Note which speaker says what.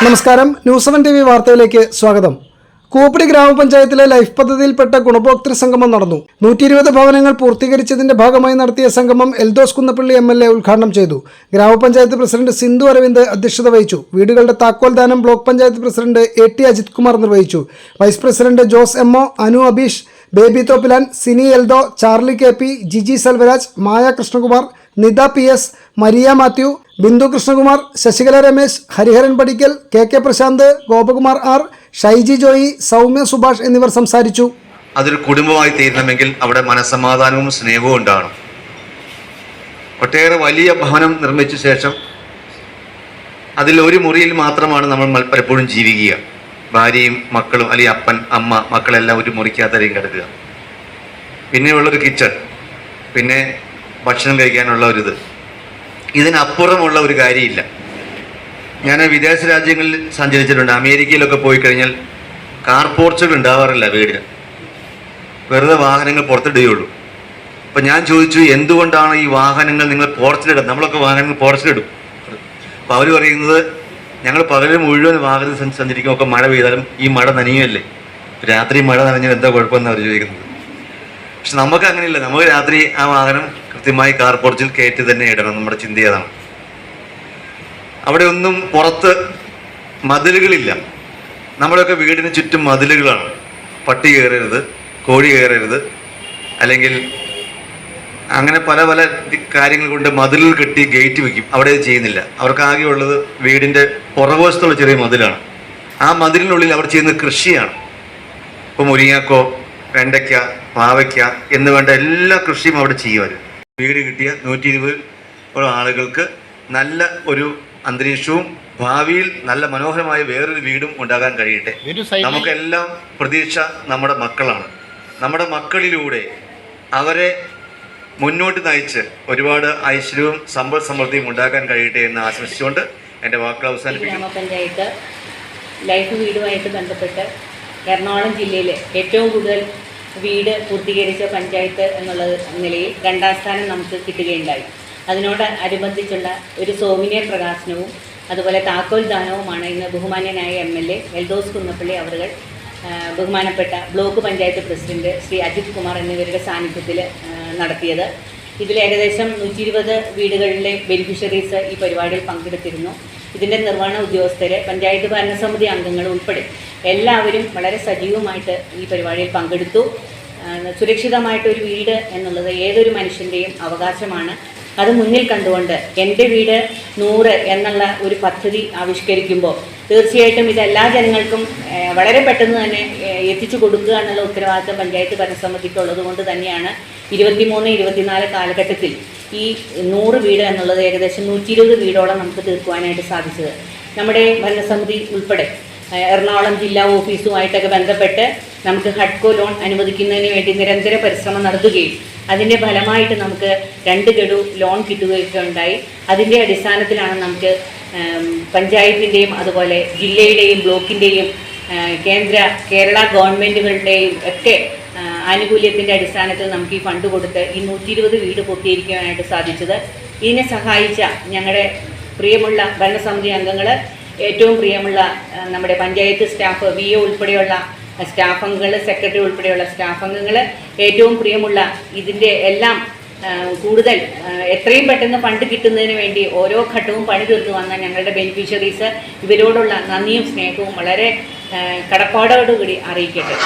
Speaker 1: നമസ്കാരം, news 7 TV വാർത്തയിലേക്ക് സ്വാഗതം. കൂപ്പടി ഗ്രാമപഞ്ചായത്തിലെ ലൈഫ് പദ്ധതിയിൽപ്പെട്ട ഗുണഭോക്തൃ സംഗമം നടന്നു. 120 ഭവനങ്ങൾ പൂർത്തീകരിച്ചതിന്റെ ഭാഗമായി നടത്തിയ സംഗമം എൽദോസ് കുന്നപ്പള്ളി MLA ഉദ്ഘാടനം ചെയ്തു. ഗ്രാമപഞ്ചായത്ത് പ്രസിഡന്റ് സിന്ധു അരവിന്ദ് അധ്യക്ഷത വഹിച്ചു. വീടുകളുടെ താക്കോൽ ദാനം block panchayat president AT Ajith Kumar നിർവഹിച്ചു. Vice president Jose MO, Anu Abeesh, Baby Thoppilan, Sini Eldho, Charlie KP, Jiji Selvaraj, Maya Krishnakumar, Nitha PS, Maria Mathew, Bindu Krishnakumar, Sasikala Ramesh, Hariharan Padikkal, KK Prashant, Gopakumar R, Shaiji Joy, Soumya Subhash എന്നിവർ സംസാരിച്ചു.
Speaker 2: അതൊരു കുടുംബമായി തീരണമെങ്കിൽ അവിടെ മനസ്സമാധാനവും സ്നേഹവും ഉണ്ടാകണം. ഒട്ടേറെ വലിയ ഭവനം നിർമ്മിച്ച ശേഷം അതിൽ ഒരു മുറിയിൽ മാത്രമാണ് നമ്മൾ പലപ്പോഴും ജീവിക്കുക. ഭാര്യയും മക്കളും, അല്ലെങ്കിൽ അപ്പൻ അമ്മ മക്കളെല്ലാം ഒരു മുറിക്കകത്തായിരിക്കും കിടക്കുക. പിന്നെയുള്ളൊരു കിച്ചൺ, പിന്നെ ഭക്ഷണം കഴിക്കാനുള്ള ഒരിത്. ഇതിനപ്പുറമുള്ള ഒരു കാര്യമില്ല. ഞാൻ വിദേശ രാജ്യങ്ങളിൽ സഞ്ചരിച്ചിട്ടുണ്ട്. അമേരിക്കയിലൊക്കെ പോയി കഴിഞ്ഞാൽ കാർ പോർച്ചുകൾ ഉണ്ടാവാറില്ല വീടിന്, വെറുതെ വാഹനങ്ങൾ പുറത്തിടുകയുള്ളൂ. അപ്പം ഞാൻ ചോദിച്ചു, എന്തുകൊണ്ടാണ് ഈ വാഹനങ്ങൾ നിങ്ങൾ പോർച്ചിലിടുന്നത്? നമ്മളൊക്കെ വാഹനങ്ങൾ പോർച്ചിലിടും. അപ്പോൾ അവർ പറയുന്നത്, ഞങ്ങൾ പകൽ മുഴുവൻ വാഹനം സഞ്ചരിക്കുമ്പോൾ മഴ പെയ്താലും ഈ മഴ നനയുമല്ലേ, രാത്രി മഴ നനഞ്ഞാൽ എന്താ കുഴപ്പമെന്ന് അവർ ചോദിക്കുന്നത്. പക്ഷെ നമുക്ക് അങ്ങനെയില്ല. നമുക്ക് രാത്രി ആ വാഹനം കൃത്യമായി കാർ പോർച്ചിൽ കയറ്റി തന്നെ ഇടണം. നമ്മുടെ ചിന്ത അതാണ്. അവിടെ ഒന്നും പുറത്ത് മതിലുകളില്ല. നമ്മുടെയൊക്കെ വീടിന് ചുറ്റും മതിലുകളാണ്. പട്ടി കയറരുത്, കോഴി കയറരുത്, അല്ലെങ്കിൽ അങ്ങനെ പല പല കാര്യങ്ങൾ കൊണ്ട് മതിലുകൾ കെട്ടി ഗേറ്റ് വയ്ക്കും. അവിടെ ചെയ്യുന്നില്ല. അവർക്ക് ആകെയുള്ളത് വീടിൻ്റെ പുറകുവശത്തുള്ള ചെറിയ മതിലാണ്. ആ മതിലിനുള്ളിൽ അവർ ചെയ്യുന്നത് കൃഷിയാണ്. ഇപ്പോൾ മുരിങ്ങാക്കോ, വെണ്ടയ്ക്ക, പാവയ്ക്ക എന്ന് വേണ്ട എല്ലാ കൃഷിയും അവിടെ ചെയ്യുവാൻ. വീട് കിട്ടിയ 120 ആളുകൾക്ക് നല്ല ഒരു അന്തരീക്ഷവും ഭാവിയിൽ നല്ല മനോഹരമായ വേറൊരു വീടും ഉണ്ടാകാൻ കഴിയട്ടെ. നമുക്കെല്ലാം പ്രതീക്ഷ നമ്മുടെ മക്കളാണ്. നമ്മുടെ മക്കളിലൂടെ അവരെ മുന്നോട്ട് നയിച്ച് ഒരുപാട് ഐശ്വര്യവും സമ്പൽ സമൃദ്ധിയും ഉണ്ടാക്കാൻ കഴിയട്ടെ എന്ന് ആശംസിച്ചുകൊണ്ട് എൻ്റെ വാക്കുകൾ അവസാനിപ്പിക്കുന്നു.
Speaker 3: ഗ്രാമപഞ്ചായത്ത് ലൈഫ് വീടുമായിട്ട് ബന്ധപ്പെട്ട് എറണാകുളം ജില്ലയിലെ ഏറ്റവും കൂടുതൽ വീട് പൂർത്തീകരിച്ച പഞ്ചായത്ത് എന്നുള്ള നിലയിൽ 2ാം സ്ഥാനം നമുക്ക് കിട്ടുകയുണ്ടായി. അതിനോട് അനുബന്ധിച്ചുള്ള ഒരു സോമിനിയർ പ്രകാശനവും അതുപോലെ താക്കോൽ ദാനവുമാണ് ഇന്ന് ബഹുമാന്യനായ MLA എൽദോസ് കുന്നപ്പള്ളി അവർ ബഹുമാനപ്പെട്ട ബ്ലോക്ക് പഞ്ചായത്ത് പ്രസിഡന്റ് ശ്രീ അജിത് കുമാർ എന്നിവരുടെ സാന്നിധ്യത്തിൽ നടത്തിയത്. ഇതിൽ ഏകദേശം 120 വീടുകളിലെ ബെനിഫിഷ്യറീസ് ഈ പരിപാടിയിൽ പങ്കെടുത്തിരുന്നു. ഇതിൻ്റെ നിർവഹണ ഉദ്യോഗസ്ഥരെ, പഞ്ചായത്ത് ഭരണസമിതി അംഗങ്ങൾ ഉൾപ്പെടെ എല്ലാവരും വളരെ സജീവമായിട്ട് ഈ പരിപാടിയിൽ പങ്കെടുത്തു. സുരക്ഷിതമായിട്ടൊരു വീട് എന്നുള്ളത് ഏതൊരു മനുഷ്യൻ്റെയും അവകാശമാണ്. അത് മുന്നിൽ കണ്ടുകൊണ്ട് എൻ്റെ വീട് 100 എന്നുള്ള ഒരു പദ്ധതി ആവിഷ്കരിക്കുമ്പോൾ തീർച്ചയായിട്ടും ഇത് എല്ലാ ജനങ്ങൾക്കും വളരെ പെട്ടെന്ന് തന്നെ എത്തിച്ചു കൊടുക്കുക എന്നുള്ള ഉത്തരവാദിത്തം പഞ്ചായത്ത് ഭരണസമിതിക്കുള്ളത് കൊണ്ട് തന്നെയാണ് 23-24 കാലഘട്ടത്തിൽ ഈ 100 വീട് എന്നുള്ളത് ഏകദേശം 120 വീടോളം നമുക്ക് തീർക്കുവാനായിട്ട് സാധിച്ചത്. നമ്മുടെ ഭരണസമിതി ഉൾപ്പെടെ എറണാകുളം ജില്ലാ ഓഫീസുമായിട്ടൊക്കെ ബന്ധപ്പെട്ട് നമുക്ക് ഹഡ്കോ ലോൺ അനുവദിക്കുന്നതിന് വേണ്ടി നിരന്തര പരിശ്രമം നടത്തുകയും അതിൻ്റെ ഫലമായിട്ട് നമുക്ക് 2 ഗഡു ലോൺ കിട്ടുകയൊക്കെ ഉണ്ടായി. അതിൻ്റെ അടിസ്ഥാനത്തിലാണ് നമുക്ക് പഞ്ചായത്തിൻ്റെയും അതുപോലെ ജില്ലയുടെയും ബ്ലോക്കിൻ്റെയും കേരള ഗവൺമെൻറ്റുകളുടെയും ഒക്കെ ആനുകൂല്യത്തിൻ്റെ അടിസ്ഥാനത്തിൽ നമുക്ക് ഈ ഫണ്ട് കൊടുത്ത് ഈ 120 വീട് പൂർത്തീകരിക്കാനായിട്ട് സാധിച്ചത്. ഇതിനെ സഹായിച്ച ഞങ്ങളുടെ പ്രിയമുള്ള ഭരണസമിതി അംഗങ്ങൾ, ഏറ്റവും പ്രിയമുള്ള നമ്മുടെ പഞ്ചായത്ത് സ്റ്റാഫ്, VO ഉൾപ്പെടെയുള്ള സ്റ്റാഫ് അംഗങ്ങൾ, സെക്രട്ടറി ഉൾപ്പെടെയുള്ള സ്റ്റാഫ് അംഗങ്ങൾ, ഏറ്റവും പ്രിയമുള്ള ഇതിൻ്റെ എല്ലാം കൂടുതൽ എത്രയും പെട്ടെന്ന് ഫണ്ട് കിട്ടുന്നതിന് വേണ്ടി ഓരോ ഘട്ടവും പണി തീർന്നു വന്ന ഞങ്ങളുടെ ബെനിഫിഷ്യറീസ്, ഇവരോടുള്ള നന്ദിയും സ്നേഹവും വളരെ കടപ്പാടോടുകൂടി അറിയിക്കട്ടെ.